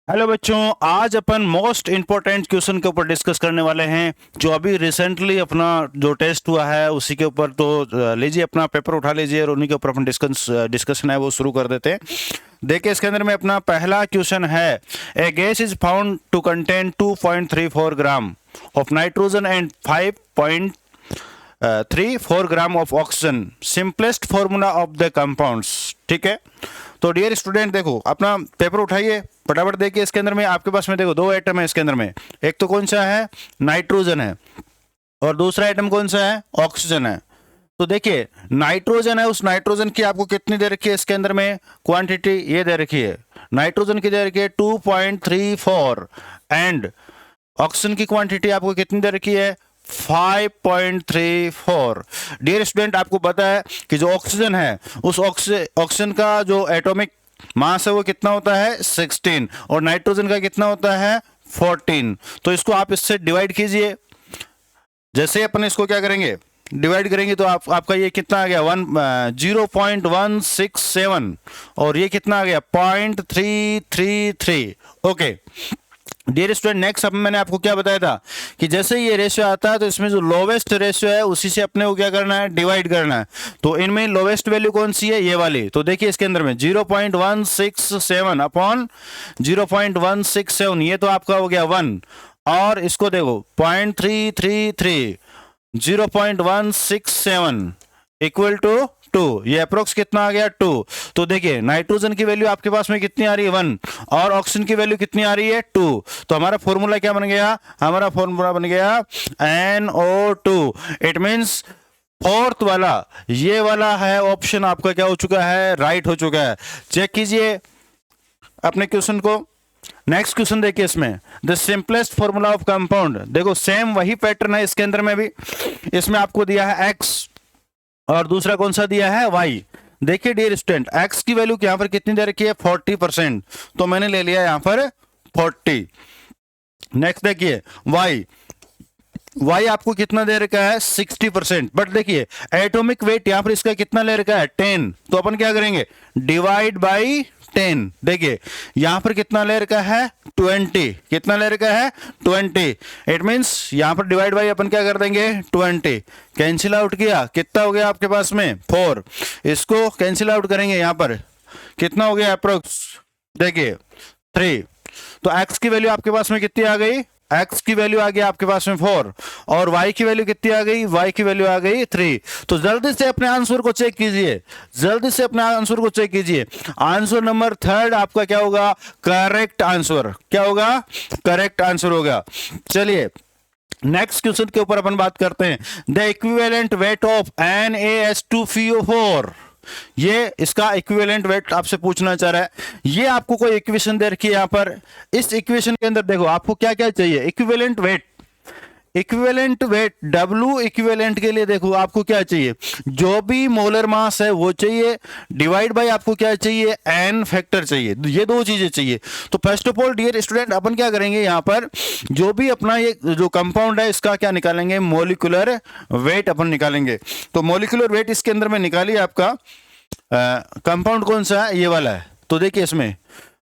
Hello बच्चों, आज अपन most important question के ऊपर डिस्कस करने वाले हैं जो अभी रिसेंटली अपना जो टेस्ट हुआ है उसी के ऊपर। तो लीजिए अपना पेपर उठा लीजिए और उन्हीं के ऊपर अपन डिस्कशन है वो शुरू कर देते हैं। देखिए इसके अंदर में अपना पहला क्वेश्चन है, a gas is found to contain 2.34 gram of nitrogen and 5.34 gram of oxygen, simplest formula of the compounds. ठीक है, तो डियर स्टूडेंट देखो अपना पेपर उठाइए फटाफट। देखिए इसके अंदर में आपके पास में देखो दो एटम है इसके अंदर में, एक तो कौन सा है, नाइट्रोजन है, और दूसरा एटम कौन सा है, ऑक्सीजन है। तो देखिए नाइट्रोजन है, उस नाइट्रोजन की आपको कितनी दे रखी है इसके अंदर में क्वांटिटी, ये दे रखी है। नाइट्रोजन की दे रखी है 2.34 एंड ऑक्सीजन की क्वांटिटी आपको कितनी दे रखी है, 5.34। डियर स्टूडेंट आपको पता है कि जो ऑक्सीजन है उस ऑक्सीजन का जो एटॉमिक मास है वो कितना होता है, 16, और नाइट्रोजन का कितना होता है, 14। तो इसको आप इससे डिवाइड कीजिए। जैसे अपन इसको क्या करेंगे, डिवाइड करेंगे तो आपका ये कितना आ गया 0.167 और ये कितना आ गया 0.333। ओके डियर स्टूडेंट, नेक्स्ट अब मैंने आपको क्या बताया था कि जैसे ये रेशियो आता है तो इसमें जो लोवेस्ट रेशियो है उसी से अपने को क्या करना है, डिवाइड करना है। तो इनमें लोवेस्ट वैल्यू कौन सी है, ये वाली। तो देखिए इसके अंदर में 0.167 अपॉन 0.167, ये तो आपका हो गया 1, और इसको देखो 0.333, 0.167 इक्वल टू 2, ये अप्रोक्स कितना आ गया 2। तो देखिए नाइट्रोजन की वैल्यू आपके पास में कितनी आ रही है 1, और ऑक्सीजन की वैल्यू कितनी आ रही है 2। तो हमारा फॉर्मूला क्या बन गया, हमारा फॉर्मूला बन गया NO2। इट मींस फोर्थ वाला, ये वाला है ऑप्शन आपका क्या हो चुका है, राइट हो चुका है। चेक कीजिए अपने क्वेश्चन को। नेक्स्ट क्वेश्चन देखिए, इसमें the simplest formula of compound, देखो सेम वही पैटर्न है इसके अंदर में भी। इसमें आपको दिया है x और दूसरा कौन सा दिया है, y। देखिए डियर स्टूडेंट, x की वैल्यू यहां पर कितनी दे रखी है, 40%, तो मैंने ले लिया यहां पर 40। नेक्स्ट देखिए y आपको कितना दे रखा है, 60%। बट देखिए एटॉमिक वेट यहां पर इसका कितना ले रखा है, 10। तो अपन क्या करेंगे, डिवाइड बाई 10। देखिए यहां पर कितना ले रखा है, 20। कितना ले रखा है, 20। इट मींस यहां पर डिवाइड बाई अपन क्या कर देंगे, 20। कैंसिल आउट किया, कितना हो गया आपके पास में 4। इसको कैंसिल आउट करेंगे, यहां पर कितना हो गया अप्रोक्स, देखिए 3। तो x की वैल्यू आपके पास में कितनी आ गई, x की वैल्यू आ गई आपके पास में 4, और y की वैल्यू कितनी आ गई, y की वैल्यू आ गई 3। तो जल्दी से अपने आंसर को चेक कीजिए, जल्दी से अपने आंसर को चेक कीजिए। आंसर नंबर 3 आपका क्या होगा, करेक्ट आंसर। क्या होगा, करेक्ट आंसर होगा। चलिए नेक्स्ट क्वेश्चन के ऊपर अपन बात करते हैं। The equivalent weight of NaS2CO4, ये इसका इक्विवेलेंट वेट आपसे पूछना चाह रहा है। ये आपको कोई इक्वेशन दे रखी है यहां पर। इस इक्वेशन के अंदर देखो आपको क्या क्या चाहिए, equivalent weight. Equivalent weight W equivalent के लिए देखो आपको क्या चाहिए, जो भी मोलर मास है वो चाहिए, डिवाइड बाय आपको क्या चाहिए, n फैक्टर चाहिए। ये दो चीजें चाहिए। तो first of all dear student अपन क्या करेंगे, यहां पर जो भी अपना ये जो कंपाउंड है इसका क्या निकालेंगे, मोलिकुलर वेट अपन निकालेंगे। तो मोलिकुलर वेट इसके अंदर में निकालिए, आपका कंपाउंड कौन सा है, ये वाला है। तो देखिए इसमें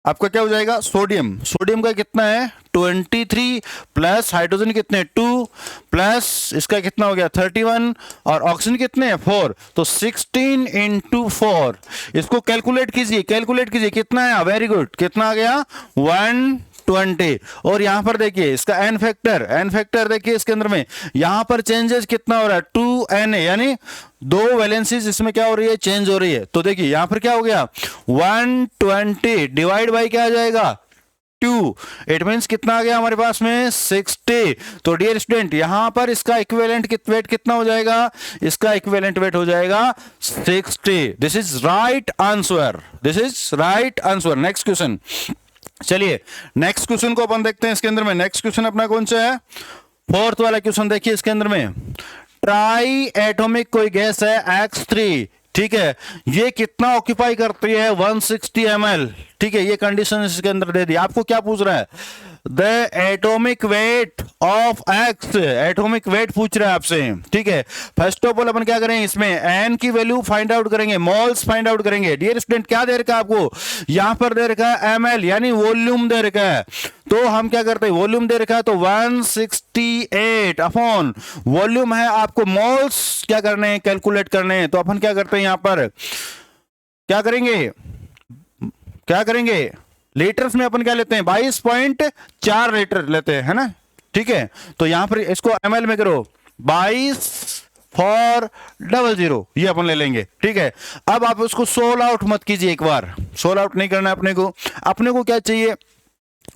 आपका क्या हो जाएगा, सोडियम। सोडियम का कितना है 23, प्लस हाइड्रोजन कितने 2, प्लस इसका कितना हो गया 31, और ऑक्सीजन कितने हैं 4। तो 16 इंटू 4, इसको कैलकुलेट कीजिए, कैलकुलेट कीजिए कितना है, वेरी गुड, कितना आ गया 120। और यहां पर देखिए इसका एन फैक्टर देखिए इसके अंदर में यहां पर चेंजेस कितना हो रहा है 2Na, यानी दो वैलेंसीज इसमें क्या हो रही है, चेंज हो रही है। तो देखिए यहां पर क्या हो गया 120 डिवाइड बाई क्या आ जाएगा 2। इट मींस कितना आ गया हमारे पास में 60। तो डियर स्टूडेंट यहां पर इसका इक्विवेलेंट वेट कितना हो जाएगा, इसका इक्विवेलेंट वेट हो जाएगा 60। This is right answer, this is right answer. Next question, चलिए नेक्स्ट क्वेश्चन को अपन देखते हैं। इसके अंदर में नेक्स्ट क्वेश्चन अपना कौन सा है, फोर्थ वाला क्वेश्चन। देखिए इसके अंदर में ट्राई एटॉमिक कोई गैस है X3, ठीक है, ये कितना ऑक्यूपाई करती है 160 ml। ठीक है, ये कंडीशन इसके अंदर दे दी। आपको क्या पूछ रहा है, the atomic weight of x, atomic weight पूछ रहा है आपसे, ठीक है। फर्स्ट ऑफ ऑल अपन क्या करेंगे, इसमें एन की वैल्यू फाइंड आउट करेंगे, मोल्स फाइंड आउट करेंगे। डियर स्टूडेंट क्या दे रखा है आपको, यहां पर दे रखा है ml यानी वॉल्यूम दे रखा है, तो हम क्या करते हैं, वॉल्यूम दे रखा है तो 168 अपॉन वॉल्यूम है, आपको मोल्स क्या करने हैं, कैलकुलेट करने हैं। तो अपन क्या करते हैं, यहां पर क्या करेंगे लीटर्स में अपन क्या लेते हैं, 22.4 लीटर लेते हैं, है ना, ठीक है। तो यहां पर इसको ml में करो, 22,400 ये अपन ले लेंगे, ठीक है। अब आप उसको सोल आउट मत कीजिए, एक बार सोल आउट नहीं करना अपने को क्या चाहिए,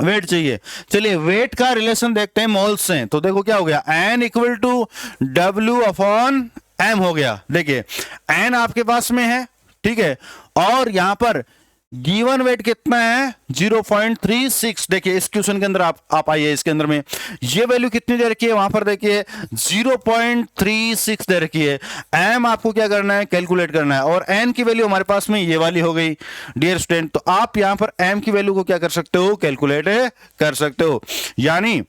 वेट चाहिए। चलिए वेट का रिलेशन देखते हैं मोल्स से। तो देखो क्या हो गया, N equal to W upon M हो गया। देखिए N आपके पास में है, ठीक है, और यहां पर गिवन वेट कितना है 0.36। देखिए इस क्वेश्चन के अंदर आप आइए, इसके अंदर में ये वैल्यू कितनी दे रखी है, वहां पर देखिए 0.36 दे रखी है। एम आपको क्या करना है, कैलकुलेट करना है, और एन की वैल्यू हमारे पास में ये वाली हो गई डियर स्टूडेंट। तो आप यहां पर एम की वैल्यू को क्या कर सकते हो, कैलकुलेट कर सकते हो। यानी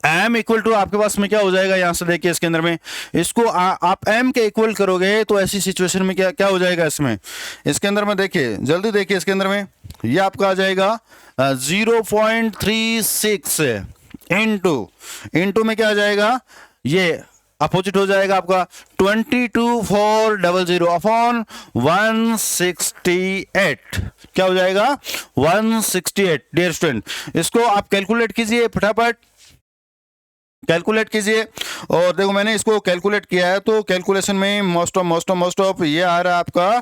m इक्वल टू आपके पास में क्या हो जाएगा, यहां से देखिए इसके अंदर में इसको आप m के इक्वल करोगे तो ऐसी सिचुएशन में क्या हो जाएगा, इसके अंदर में देखिए, जल्दी देखिए इसके अंदर में ये आपका आ जाएगा 0.36 इंटू में क्या आ जाएगा, ये अपोजिट हो जाएगा आपका 22,400 अपॉन 168 क्या हो जाएगा 168। डियर स्टूडेंट इसको आप कैलकुलेट कीजिए, फटाफट कैलकुलेट कीजिए। और देखो मैंने इसको कैलकुलेट किया है, तो कैलकुलेशन में मोस्ट ऑफ ये आ रहा है आपका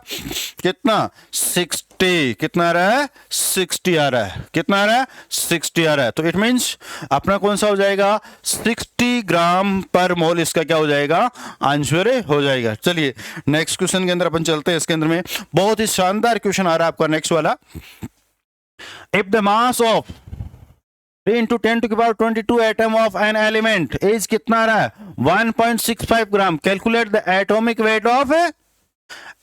कितना 60, कितना आ रहा है 60 आ रहा है, कितना आ रहा है 60 आ रहा है। तो इट मींस अपना कौन सा हो जाएगा 60 ग्राम पर मोल, इसका क्या हो जाएगा आंसर हो जाएगा। चलिए नेक्स्ट क्वेश्चन के अंदर अपन चलते हैं। इसके अंदर में बहुत ही शानदार क्वेश्चन आ रहा है आपका नेक्स्ट वाला। If the mass of 3 into 10 to the power 22 atom of an element is कितना आ रहा है 1.65 gram. Calculate the atomic weight of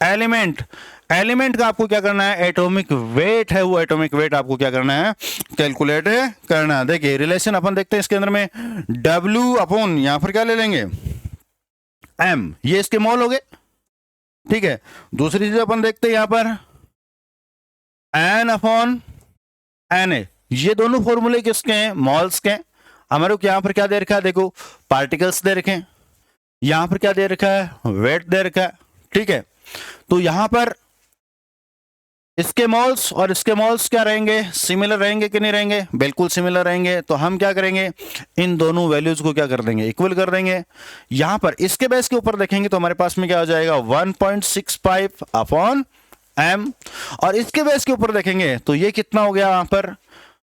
element. Element का आपको क्या करना है, एटॉमिक वेट है, वो एटॉमिक वेट आपको क्या करना है, कैलकुलेट करना है। देखिए रिलेशन अपन देखते हैं इसके अंदर में, W अपॉन यहां पर क्या ले लेंगे M, ये इसके मोल हो गए, ठीक है। दूसरी चीज अपन देखते हैं यहां पर N अपॉन Na, ये दोनों फॉर्मूले किसके हैं, मॉल्स के। हमारे को यहां पर क्या दे रखा है, देखो पार्टिकल्स दे रखे हैं, यहां पर क्या दे रखा है, वेट दे रखा है, ठीक है। तो यहां पर इसके मोल्स और इसके मोल्स क्या रहेंगे, सिमिलर रहेंगे कि नहीं रहेंगे, बिल्कुल सिमिलर रहेंगे। तो हम क्या करेंगे, इन दोनों वैल्यूज को क्या कर देंगे, इक्वल कर देंगे। यहां पर इसके बेस के ऊपर देखेंगे तो हमारे पास में क्या हो जाएगा 1.65 अपॉन m, और इसके बेस के ऊपर देखेंगे तो ये कितना हो गया, वहां पर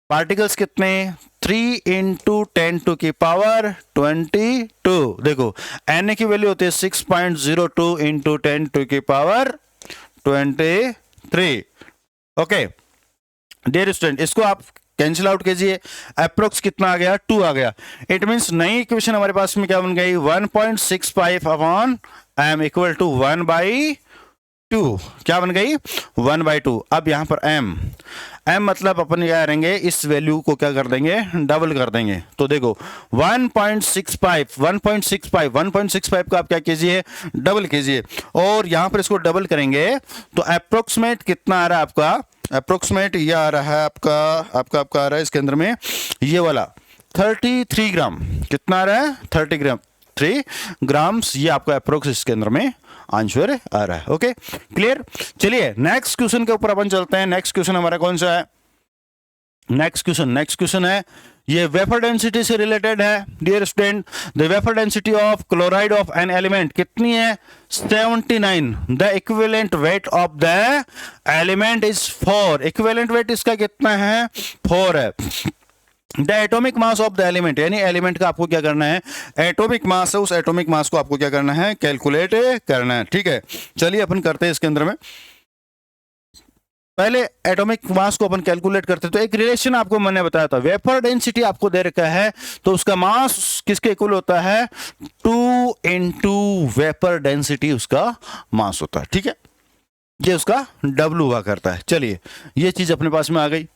पार्टिकल्स कितने 3 into 10 to की पावर 22। देखो Na की वैल्यू होती है 6.02 into 10 to की पावर 23। ओके डियर स्टूडेंट इसको आप कैंसिल आउट कीजिए, अप्रोक्स कितना आ गया 2 आ गया। इट मींस नई इक्वेशन हमारे पास में क्या बन गई 1.65 अपॉन m इक्वल टू 1/2, क्या बन गई 1/2। अब यहां पर m मतलब अपन क्या करेंगे, इस वैल्यू को क्या कर देंगे, डबल कर देंगे। तो देखो 1.65 का आप क्या कीजिए, डबल कीजिए, और यहां पर इसको डबल करेंगे तो अप्रोक्सीमेट कितना आ रहा है आपका, अप्रोक्सीमेट ये आ रहा है आपका आ रहा है इसके अंदर में ये वाला 33 ग्राम, कितना आ रहा है 3 ग्राम्स, ये आपका अप्रोक्स इसके अंदर में आंसर आ रहा है। Okay clear. चलिए नेक्स्ट क्वेश्चन के ऊपर अपन चलते हैं। नेक्स्ट क्वेश्चन हमारा कौन सा है, नेक्स्ट क्वेश्चन है ये वेपर डेंसिटी से रिलेटेड है। Dear student the vapour density of chloride of an element कितनी है 79। The equivalent weight of the element is 4। Equivalent weight इसका कितना है 4 है। The atomic mass of the element, यानी एलिमेंट का आपको क्या करना है, एटॉमिक मास है, उस एटॉमिक मास को आपको क्या करना है, कैलकुलेट करना है, ठीक है। चलिए अपन करते हैं इसके अंदर में, पहले एटॉमिक मास को अपन कैलकुलेट करते हैं। तो एक रिलेशन आपको मैंने बताया था, वेपर डेंसिटी आपको दे रखा है तो उसका मास किसके इक्वल होता है 2 into वेपर डेंसिटी उसका मास होता है, ठीक है। ये उसका W हुआ करता है। चलिए ये चीज अपने पास में आ गई।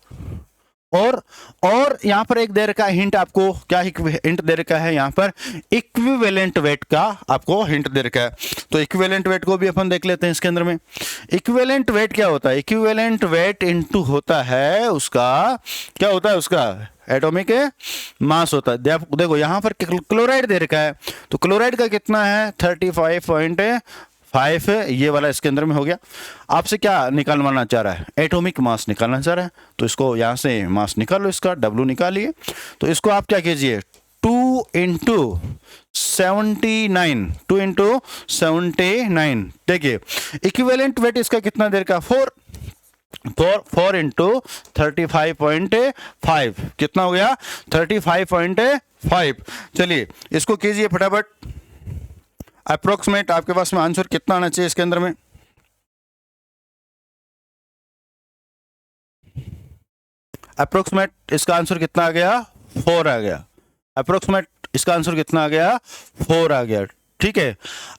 और यहाँ पर एक दे रखा है हिंट, आपको क्या हिंट दे रखा है यहाँ पर, इक्विवेलेंट वेट का आपको हिंट दे रखा है। तो इक्विवेलेंट वेट को भी अपन देख लेते हैं इसके अंदर में। इक्विवेलेंट वेट क्या होता है? इक्विवेलेंट वेट इनटू होता है उसका, क्या होता है उसका, एटॉमिक मास होता है। देखो यहाँ पर क्लोराइड दे रखा है, तो क्लोराइड का कितना है 35.5 है, ये वाला इसके अंदर में हो गया। आपसे क्या निकालवाना चाह रहा है? एटॉमिक मास निकालना चाह रहा है, तो इसको यहाँ से मास निकालो, इसका W निकालिए। तो इसको आप क्या कीजिए, 2 इंटू 79, 2 इंटू 79। देखिए इक्विवेलेंट वेट इसका कितना देर का, 4 इंटू 35.5 कितना हो गया 35.5। चलिए इसको कीजिए फटाफट, अप्रोक्सीमेट आपके पास में आंसर कितना आना चाहिए इसके अंदर में? अप्रोक्सीमेट इसका आंसर कितना आ गया, 4 आ गया। अप्रोक्सीमेट इसका आंसर कितना आ गया, 4 आ गया। ठीक है,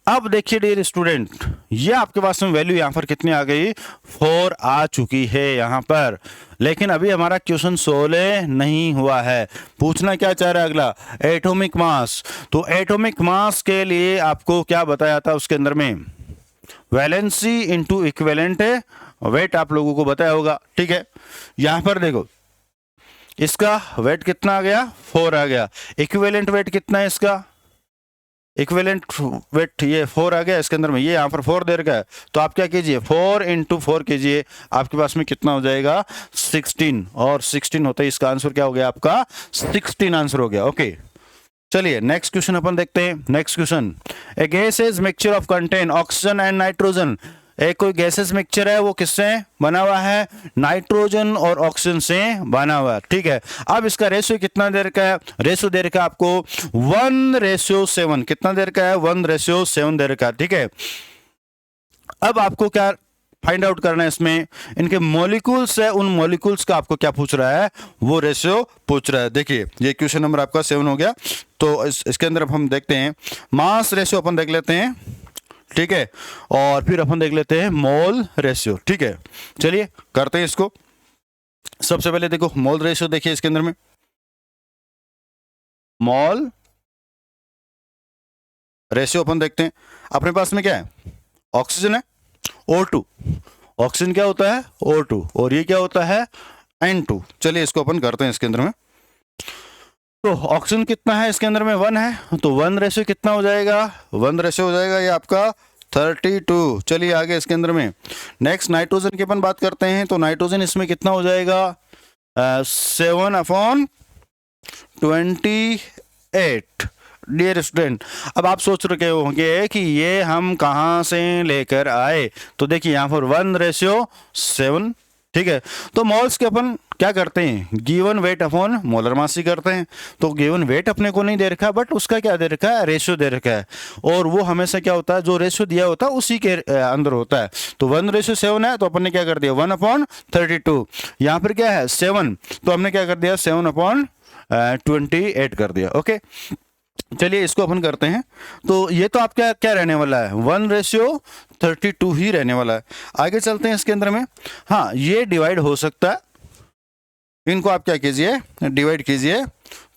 अब देखिए डियर स्टूडेंट, ये आपके पास में वैल्यू यहाँ पर कितनी आ गई, 4 आ चुकी है यहाँ पर। लेकिन अभी हमारा क्वेश्चन सोल्व नहीं हुआ है। पूछना क्या चाह रहा है अगला, एटॉमिक मास। तो एटॉमिक मास के लिए आपको क्या बताया था उसके अंदर में, वैलेंसी इंटू इक्विवेलेंट वेट आप लोगों को बताया होगा। ठीक है, यहाँ पर देखो इसका वेट कितना आ गया, 4 आ गया। इक्विवेलेंट वेट कितना है इसका, इक्विवेलेंट वेट ये 4 आ गया इसके अंदर में, ये यहाँ पर 4 दे रखा है। तो आप क्या कीजिए, 4 इंटू 4 कीजिए, आपके पास में कितना हो जाएगा 16, और 16 होता है इसका आंसर क्या हो गया आपका 16 आंसर हो गया। ओके, चलिए नेक्स्ट क्वेश्चन अपन देखते हैं। Next question, A gases mixture of contain oxygen and nitrogen. एक कोई गैसेस मिक्सचर है, वो किससे बना हुआ है, नाइट्रोजन और ऑक्सीजन से बना हुआ है। ठीक है, अब इसका रेशियो कितना दे रखा है, रेशियो दे रखा है आपको 1:7। कितना दे रखा है, 1:7 दे रखा है। ठीक है, अब आपको क्या फाइंड आउट करना है इसमें, इनके मॉलिक्यूल्स है, उन मॉलिक्यूल्स का आपको क्या पूछ रहा है, वो रेशियो पूछ रहा है। देखिए ये क्वेश्चन नंबर आपका 7 हो गया। तो इसके अंदर अब हम देखते हैं मास रेशियो, अपन देख लेते हैं। ठीक है, और फिर अपन देख लेते हैं मोल रेशियो। ठीक है, चलिए करते हैं इसको। सबसे पहले देखो मोल रेशियो, देखिए इसके अंदर में मोल रेशियो अपन देखते हैं। अपने पास में क्या है, ऑक्सीजन है O2, ऑक्सीजन क्या होता है O2, और ये क्या होता है N2। चलिए इसको अपन करते हैं इसके अंदर में। तो ऑक्सीजन कितना है इसके अंदर में, 1 है, तो 1 रेशियो कितना हो जाएगा, 1 रेशियो हो जाएगा ये आपका 32। चलिए आगे इसके अंदर में नेक्स्ट नाइट्रोजन की अपन बात करते हैं। तो नाइट्रोजन इसमें कितना हो जाएगा 7/28। डियर स्टूडेंट, अब आप सोच रहे होंगे कि ये हम कहाँ से लेकर आए। तो देखिए यहाँ पर 1:7। ठीक है, तो मोल्स के अपन क्या करते हैं, given weight upon molar mass ही करते हैं। तो गिवन वेट अपने को नहीं दे रखा, बट उसका क्या दे रखा है, रेशियो दे रखा है। और वो हमेशा क्या होता है, जो रेशियो दिया होता है उसी के अंदर होता है। तो 1:7 है, तो अपन ने क्या कर दिया 1/32। यहाँ पर क्या है 7, तो हमने क्या कर दिया 7/28 कर दिया। ओके, चलिए इसको अपन करते हैं। तो ये तो आपका क्या रहने वाला है 1:32 ही रहने वाला है। आगे चलते हैं इसके अंदर में। हाँ, ये डिवाइड हो सकता है, इनको आप क्या कीजिए डिवाइड कीजिए।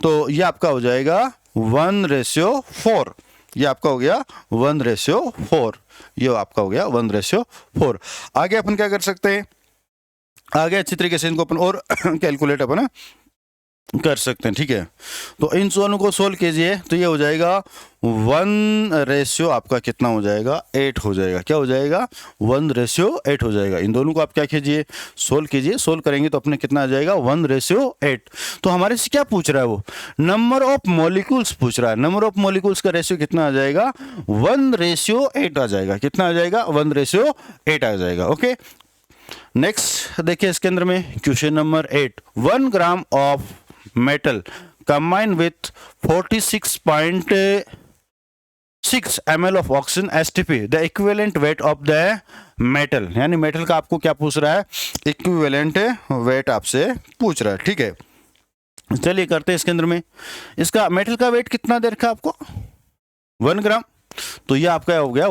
तो ये आपका हो जाएगा 1:4। ये आपका हो गया 1:4, ये आपका हो गया 1:4। आगे अपन क्या कर सकते हैं, आगे अच्छी तरीके से इनको अपन और कैलकुलेट अपन कर सकते हैं। ठीक है, तो इन दोनों को सोल्व कीजिए, तो ये हो जाएगा 1:, आपका कितना हो जाएगा 8 हो जाएगा। क्या हो जाएगा 1:8 हो जाएगा। इन दोनों को आप क्या कीजिए सोल्व कीजिए, सोल्व करेंगे तो अपने कितना आ जाएगा 1:8। तो हमारे से क्या पूछ रहा है, वो नंबर ऑफ मॉलिक्यूल्स पूछ रहा है। नंबर ऑफ मॉलिक्यूल्स का रेशियो कितना आ जाएगा 1:8 आ जाएगा। कितना आ जाएगा 1:8 आ जाएगा। ओके, नेक्स्ट देखिए इसके अंदर में question number 8, 1 gram of metal combined with 46.6 ml of oxygen STP, the equivalent weight of the metal। यानी मेटल का आपको क्या पूछ रहा है, इक्विवेलेंट वेट आपसे पूछ रहा है। ठीक है, चलिए करते हैं इसके अंदर में। इसका मेटल का वेट कितना दे रखा है आपको 1 ग्राम, तो ये आपका हो गया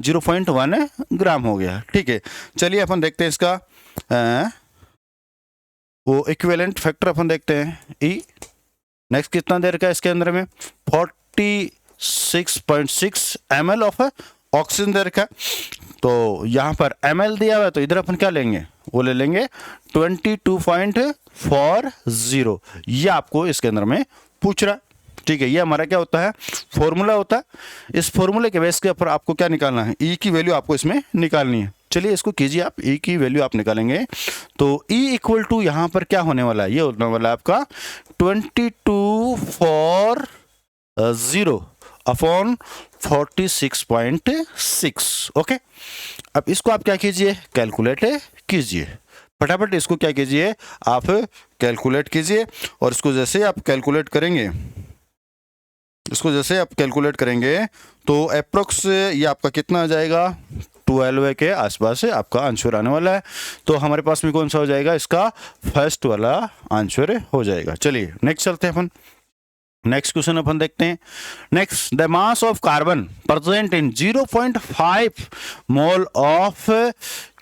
0.1 ग्राम हो गया। ठीक है, चलिए अपन देखते हैं इसका वो इक्विवेलेंट फैक्टर अपन देखते हैं ई। नेक्स्ट कितना दे रखा है इसके अंदर में 46.6 ml ऑफ ऑक्सीजन दे रखा है। तो यहाँ पर ml दिया हुआ है तो इधर अपन क्या लेंगे, वो ले लेंगे 22.40। ये आपको इसके अंदर में पूछ रहा है, ठीक है। ये हमारा क्या होता है, फॉर्मूला होता है। इस फॉर्मूले के बेस के ऊपर आपको क्या निकालना है, ई की वैल्यू आपको इसमें निकालनी है। चलिए इसको कीजिए आप, ई की वैल्यू आप निकालेंगे तो ई इक्वल टू यहाँ पर क्या होने वाला है, ये होने वाला है आपका 22.40 अपॉन 46.6। ओके, अब इसको आप क्या कीजिए, कैलकुलेट कीजिए फटाफट। इसको क्या कीजिए, आप कैलकुलेट कीजिए। और इसको जैसे आप कैलकुलेट करेंगे, इसको जैसे आप कैलकुलेट करेंगे तो अप्रोक्स ये आपका कितना आ जाएगा, 12 के आसपास से आपका आंसर आने वाला है। तो हमारे पास में कौन सा हो जाएगा, इसका फर्स्ट वाला आंसर हो जाएगा। चलिए नेक्स्ट चलते हैं अपन, नेक्स्ट क्वेश्चन अपन देखते हैं। Next, the mass of carbon present in 0.5 mole of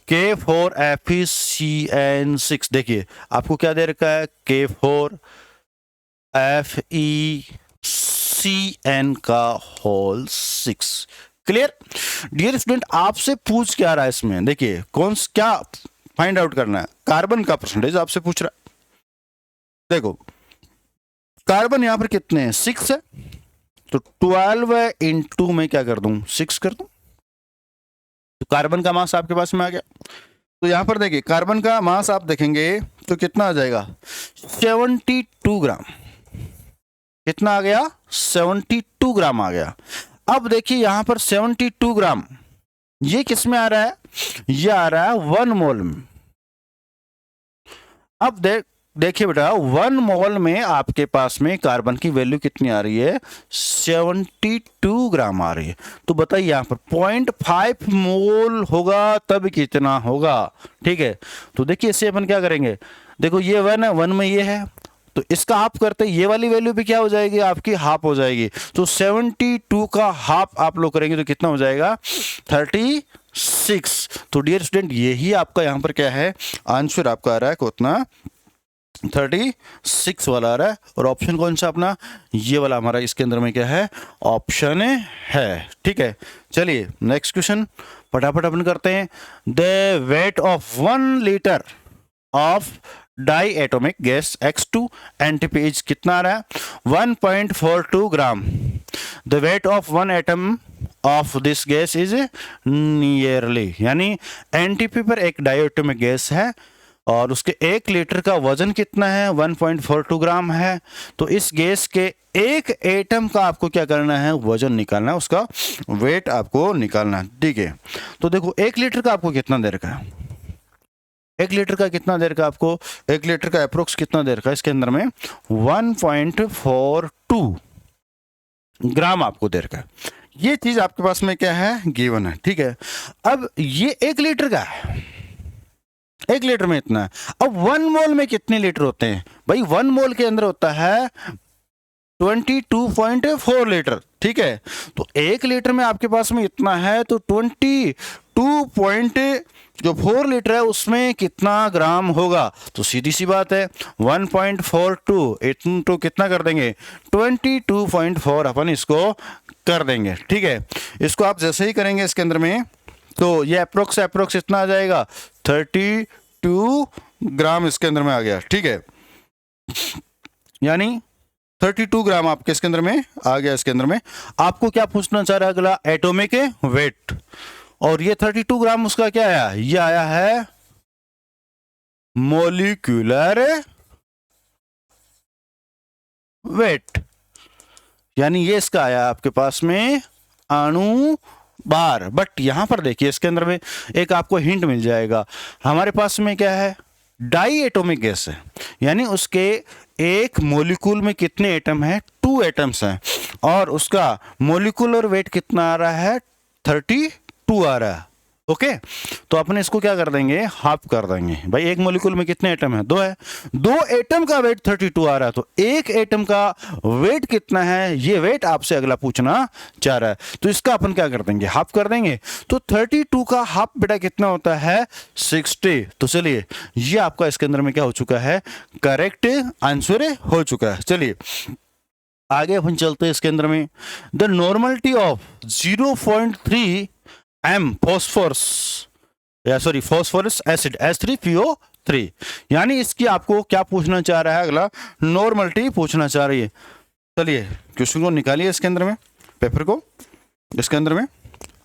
K4FeCN6। देखिए आपको क्या दे रखा है, K4FeCN का होल 6। क्लियर। डियर स्टूडेंट, आपसे पूछ क्या रहा है इसमें, देखिए कौन क्या फाइंड आउट करना है, कार्बन का परसेंटेज आपसे पूछ रहा है। देखो कार्बन यहां पर कितने हैं, 6 है, तो 12 इंटू में क्या कर दूं, 6 कर दूं, तो कार्बन का मास आपके पास में आ गया। तो यहां पर देखिए कार्बन का मास आप देखेंगे तो कितना आ जाएगा, 72 ग्राम। कितना आ गया, 72 ग्राम आ गया। अब देखिए यहां पर 72 ग्राम ये किस में आ रहा है, ये आ रहा है 1 मोल में। अब देखिए बेटा 1 मोल में आपके पास में कार्बन की वैल्यू कितनी आ रही है, 72 ग्राम आ रही है। तो बताइए यहां पर 0.5 मोल होगा तब कितना होगा, ठीक है। तो देखिए इससे अपन क्या करेंगे, देखो ये 1 है, 1 में ये है, तो इसका हाफ करते ये वाली वैल्यू भी क्या हो जाएगी, आपकी हाफ हो जाएगी। तो 72 का हाफ आप लोग करेंगे तो कितना हो जाएगा, 36। तो डियर स्टूडेंट यही आपका यहां पर क्या है, आंसर आपका आ रहा है कितना, 36 वाला आ रहा है। और ऑप्शन कौन सा अपना, ये वाला हमारा इसके अंदर में क्या है, ऑप्शन है, ठीक है। चलिए नेक्स्ट क्वेश्चन फटाफट अपन करते हैं। The weight of 1 litre of diatomic gas X2 NTP is कितना आ रहा है, 1.42 gram. The weight of 1 atom of this gas is nearly, यानी एनटीपी पर एक डाई एटोमिक गैस है और उसके 1 लीटर का वजन कितना है, 1.42 ग्राम है। तो इस गैस के एक एटम का आपको क्या करना है, वजन निकालना है, उसका वेट आपको निकालना है, ठीक है। तो देखो 1 लीटर का आपको कितना दे रखा है, 1 लीटर का कितना दे रखा है आपको, 1 लीटर का अप्रोक्स कितना दे रखा है इसके अंदर में, 1.42 ग्राम आपको दे रखा है। ये चीज आपके पास में क्या है, गिवन है, ठीक है। अब ये 1 लीटर का है, 1 लीटर में इतना है। अब 1 मोल में कितने लीटर होते हैं भाई, 1 मोल के अंदर होता है 22.4 लीटर, ठीक है। तो 1 लीटर में आपके पास में इतना है, तो 22.4 लीटर है उसमें कितना ग्राम होगा, तो सीधी सी बात है 1.42 इतना कितना कर देंगे, 22.4 अपन इसको कर देंगे, ठीक है। इसको आप जैसे ही करेंगे इसके अंदर में, तो ये अप्रोक्स इतना आ जाएगा, 32 ग्राम इसके अंदर में आ गया, ठीक है। यानी 32 ग्राम आपके इसके अंदर में आ गया। इसके अंदर में आपको क्या पूछना चाह रहा है अगला, एटॉमिक वेट। और ये 32 ग्राम उसका क्या आया, ये आया है मोलिक्यूलर वेट, यानी ये इसका आया आपके पास में अणु भार। बट यहां पर देखिए इसके अंदर में एक आपको हिंट मिल जाएगा, हमारे पास में क्या है, डाई एटॉमिक गैस है, यानी उसके एक मोलिक्यूल में कितने एटम है, 2 एटम्स हैं, और उसका मोलिकुलर वेट कितना आ रहा है, 32 आ रहा है, ओके तो अपन इसको क्या कर देंगे, हाफ कर देंगे। भाई एक मॉलिक्यूल में कितने एटम है, 2 है, 2 एटम का वेट 32 आ रहा है, तो एक एटम का वेट कितना है, ये वेट आपसे अगला पूछना चाह रहा है, तो इसका अपन क्या कर देंगे, हाफ कर देंगे। तो 32 का हाफ बेटा कितना होता है, 60। तो चलिए ये आपका इसके अंदर में क्या हो चुका है, करेक्ट आंसर हो चुका है। चलिए आगे अपन चलते हैं इसके अंदर में, the normality of 0.3 M phosphorus या सॉरी फॉस्फोरस एसिड H3PO3, यानी इसकी आपको क्या पूछना चाह रहा है, अगला नॉर्मलिटी पूछना चाह रही है। चलिए क्वेश्चन को निकालिए इसके अंदर में, पेपर को इसके अंदर में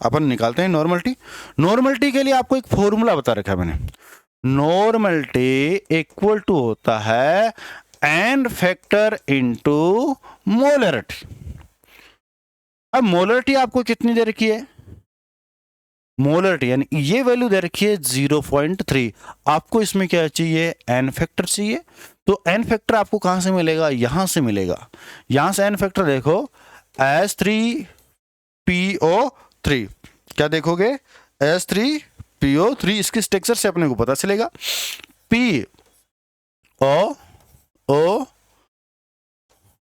अपन निकालते हैं नॉर्मलिटी। नॉर्मलिटी के लिए आपको एक फॉर्मूला बता रखा है मैंने, नॉर्मलिटी इक्वल टू होता है एन फैक्टर इनटू मोलरिटी। अब मोलरिटी आपको कितनी दे रखी है, मोलरिटी यानी ये वैल्यू दे रखी है 0.3, आपको इसमें क्या चाहिए, एन फैक्टर चाहिए। तो एन फैक्टर आपको कहां से मिलेगा, यहां से मिलेगा, यहां से एन फैक्टर देखो H3PO3, क्या देखोगे H3PO3, इसके स्ट्रक्चर से अपने को पता चलेगा PO O,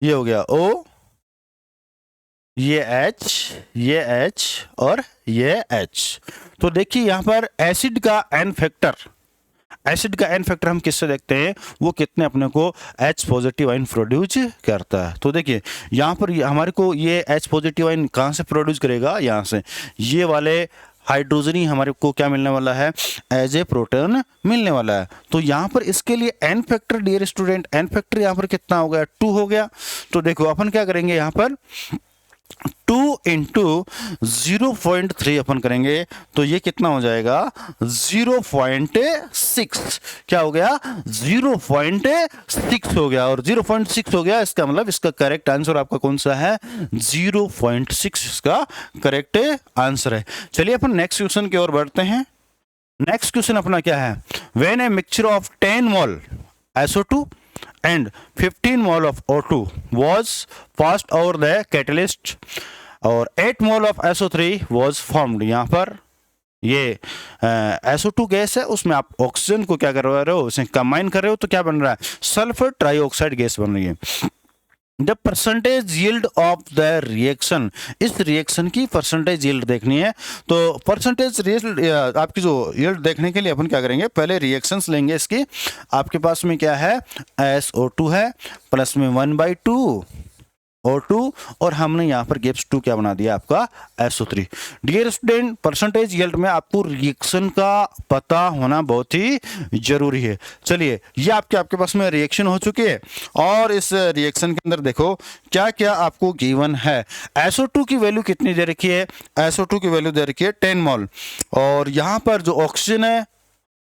ये हो गया O, ये H और ये H। तो देखिए यहां पर एसिड का एन फैक्टर, एसिड का एन फैक्टर हम किससे देखते हैं, वो कितने अपने को H पॉजिटिव आयन प्रोड्यूस करता है। तो देखिए यहां पर हमारे को ये H पॉजिटिव आयन कहां से प्रोड्यूस करेगा, यहां से, ये वाले हाइड्रोजन ही हमारे को क्या मिलने वाला है, एज ए प्रोटॉन मिलने वाला है। तो यहाँ पर इसके लिए N factor dear student, N factor यहाँ पर कितना हो गया, 2 हो गया। तो देखो अपन क्या करेंगे, यहाँ पर 2 इंटू 0.3 अपन करेंगे, तो ये कितना हो जाएगा 0.6, क्या हो गया 0.6 हो गया, और 0.6 हो गया, इसका मतलब इसका करेक्ट आंसर आपका कौन सा है, 0.6 इसका करेक्ट आंसर है। चलिए अपन नेक्स्ट क्वेश्चन की ओर बढ़ते हैं। नेक्स्ट क्वेश्चन अपना क्या है, when a mixture of 10 mole SO2 and 15 mole of O2 was passed over the catalyst और 8 mole of SO3 was formed। यहाँ पर ये SO2 गैस है, उसमें आप ऑक्सीजन को क्या करवा रहे हो, उसे कंबाइन कर रहे हो, तो क्या बन रहा है, सल्फर ट्राइऑक्साइड गैस बन रही है। The percentage yield of the reaction, इस रिएक्शन की परसेंटेज यील्ड देखनी है। तो परसेंटेज यील्ड आपकी जो यील्ड देखने के लिए अपन क्या करेंगे, पहले रिएक्शंस लेंगे इसकी। आपके पास में क्या है, SO2 है, प्लस में 1/2 O2, और हमने यहाँ पर गैप्स 2 क्या बना दिया आपका SO3। Dear student percentage yield में आपको रिएक्शन का पता होना बहुत ही जरूरी है। चलिए ये आपके पास में रिएक्शन हो चुकी है, और इस रिएक्शन के अंदर देखो क्या क्या आपको गिवन है। SO2 की वैल्यू कितनी दे रखी है, SO2 की वैल्यू दे रखी है 10 मोल, और यहाँ पर जो ऑक्सीजन है,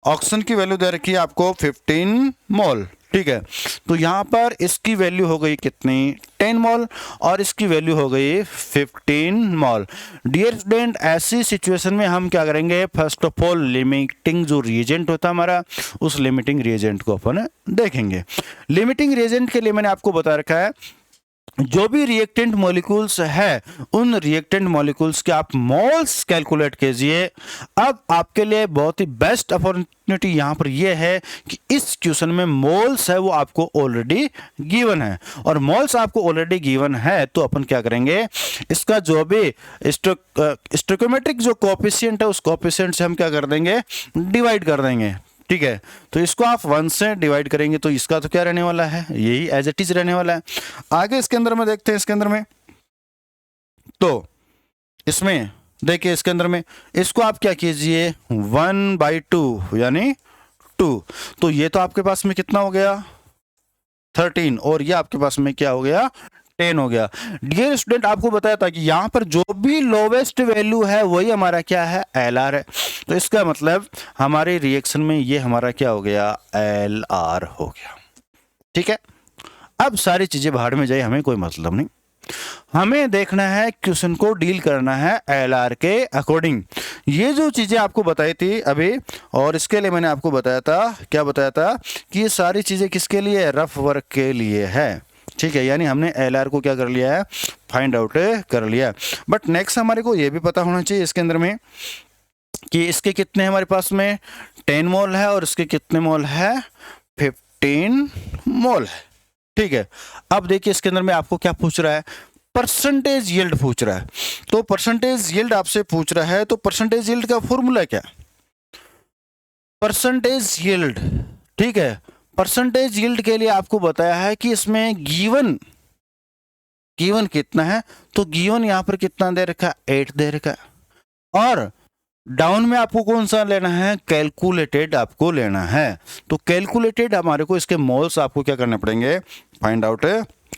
ऑक्सीजन की वैल्यू दे रखी है आपको 15 मोल, ठीक है। तो यहाँ पर इसकी वैल्यू हो गई कितनी, 10 मोल, और इसकी वैल्यू हो गई 15 मोल। डियर स्टूडेंट ऐसी सिचुएशन में हम क्या करेंगे, फर्स्ट ऑफ ऑल लिमिटिंग जो रिएजेंट होता है हमारा, उस लिमिटिंग रिएजेंट को अपन देखेंगे। लिमिटिंग रिएजेंट के लिए मैंने आपको बता रखा है, जो भी रिएक्टेंट मॉलिक्यूल्स है, उन रिएक्टेंट मॉलिक्यूल्स के आप मोल्स कैलकुलेट कीजिए। अब आपके लिए बहुत ही बेस्ट अपॉर्चुनिटी यहाँ पर यह है कि इस क्वेश्चन में मोल्स है वो आपको ऑलरेडी गिवन है, और मोल्स आपको ऑलरेडी गिवन है, तो अपन क्या करेंगे, इसका जो भी स्टोइकोमेट्रिक जो कोएफिशिएंट है, उस कोएफिशिएंट से हम क्या कर देंगे, डिवाइड कर देंगे, ठीक है। तो इसको आप 1 से डिवाइड करेंगे, तो इसका तो क्या रहने वाला है, यही एज इट इज रहने वाला है। आगे इसके अंदर में देखते हैं, इसके अंदर में तो इसमें देखिए, इसके अंदर में इसको आप क्या कीजिए, 1/2 यानी 2, तो ये तो आपके पास में कितना हो गया 13, और ये आपके पास में क्या हो गया 10 हो गया। डियर स्टूडेंट आपको बताया था कि यहां पर जो भी लोवेस्ट वैल्यू है वही हमारा क्या है, LR है। तो इसका मतलब हमारे रिएक्शन में ये हमारा क्या हो गया, LR हो गया, ठीक है। अब सारी चीजें बाहर में जाए, हमें कोई मतलब नहीं, हमें देखना है क्वेश्चन को डील करना है LR के अकॉर्डिंग। ये जो चीजें आपको बताई थी अभी, और इसके लिए मैंने आपको बताया था, क्या बताया था कि ये सारी चीजें किसके लिए, रफ वर्क के लिए है, ठीक है। यानी हमने LR को क्या कर लिया है, फाइंड आउट कर लिया। बट नेक्स्ट हमारे को ये भी पता होना चाहिए इसके अंदर में कि इसके कितने हमारे पास में 10 मोल है और इसके कितने मोल है 15 मोल है। ठीक है, अब देखिए इसके अंदर में आपको क्या पूछ रहा है, परसेंटेज यील्ड पूछ रहा है। तो परसेंटेज यील्ड आपसे पूछ रहा है, तो परसेंटेज यील्ड का फॉर्मूला क्या, परसेंटेज यील्ड। ठीक है, परसेंटेज यील्ड के लिए आपको बताया है कि इसमें गिवन कितना है, तो गिवन यहां पर कितना दे रखा है 8 दे रखा है, और डाउन में आपको कौन सा लेना है, कैलकुलेटेड आपको लेना है। तो कैलकुलेटेड हमारे को इसके मोल्स आपको क्या करने पड़ेंगे, फाइंड आउट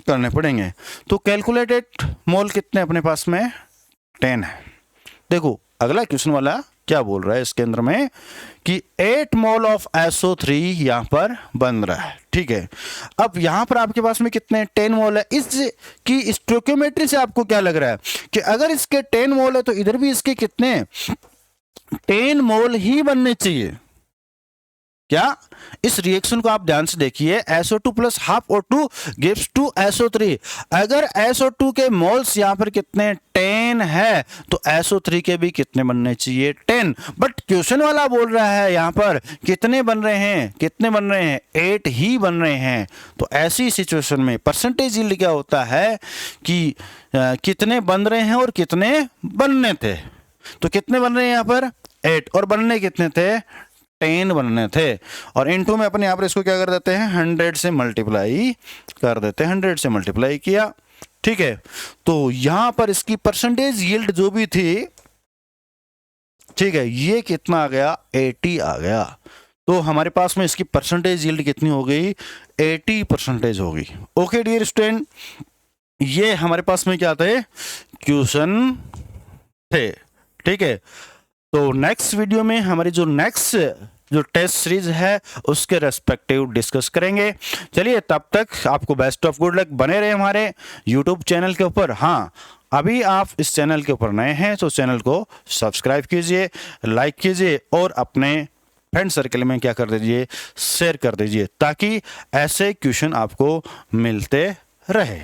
करने पड़ेंगे। तो कैलकुलेटेड मोल कितने अपने पास में 10 है। देखो अगला क्वेश्चन वाला क्या बोल रहा है इसके अंदर में कि 8 मोल ऑफ SO3 यहां पर बन रहा है। ठीक है, अब यहां पर आपके पास में कितने 10 मोल है। इसकी स्टोइकियोमेट्री से आपको क्या लग रहा है कि अगर इसके 10 मोल है तो इधर भी इसके कितने 10 मोल ही बनने चाहिए। क्या, इस रिएक्शन को आप ध्यान से देखिए, SO2 plus half O2 gives to SO3। अगर SO2 के मोल्स यहां पर कितने 10 है तो SO3 के भी कितने बनने चाहिए 10। बट क्वेश्चन वाला बोल रहा है यहां पर कितने बन रहे हैं 8 ही बन रहे हैं। तो ऐसी सिचुएशन में परसेंटेज यील्ड क्या होता है कि कितने बन रहे हैं और कितने बनने थे। तो कितने बन रहे हैं यहां पर 8 और बनने कितने थे 10 बनने थे। और इनटू में अपन यहां पर इसको क्या कर देते हैं 100 से मल्टीप्लाई कर देते हैं, 100 से मल्टीप्लाई किया। ठीक है, तो यहां पर इसकी परसेंटेज यील्ड जो भी थी, ठीक है, ये कितना आ गया 80 आ गया। तो हमारे पास में इसकी परसेंटेज यील्ड कितनी हो गई 80% हो गई। ओके डियर स्टूडेंट, ये हमारे पास में क्या थे क्वेश्चन थे। ठीक है, तो नेक्स्ट वीडियो में हमारी जो टेस्ट सीरीज है उसके रेस्पेक्टिव डिस्कस करेंगे। चलिए तब तक आपको बेस्ट ऑफ गुड लक, बने रहे हमारे यूट्यूब चैनल के ऊपर। हाँ, अभी आप इस चैनल के ऊपर नए हैं तो चैनल को सब्सक्राइब कीजिए, लाइक कीजिए और अपने फ्रेंड सर्कल में क्या कर दीजिए, शेयर कर दीजिए, ताकि ऐसे क्वेश्चन आपको मिलते रहे।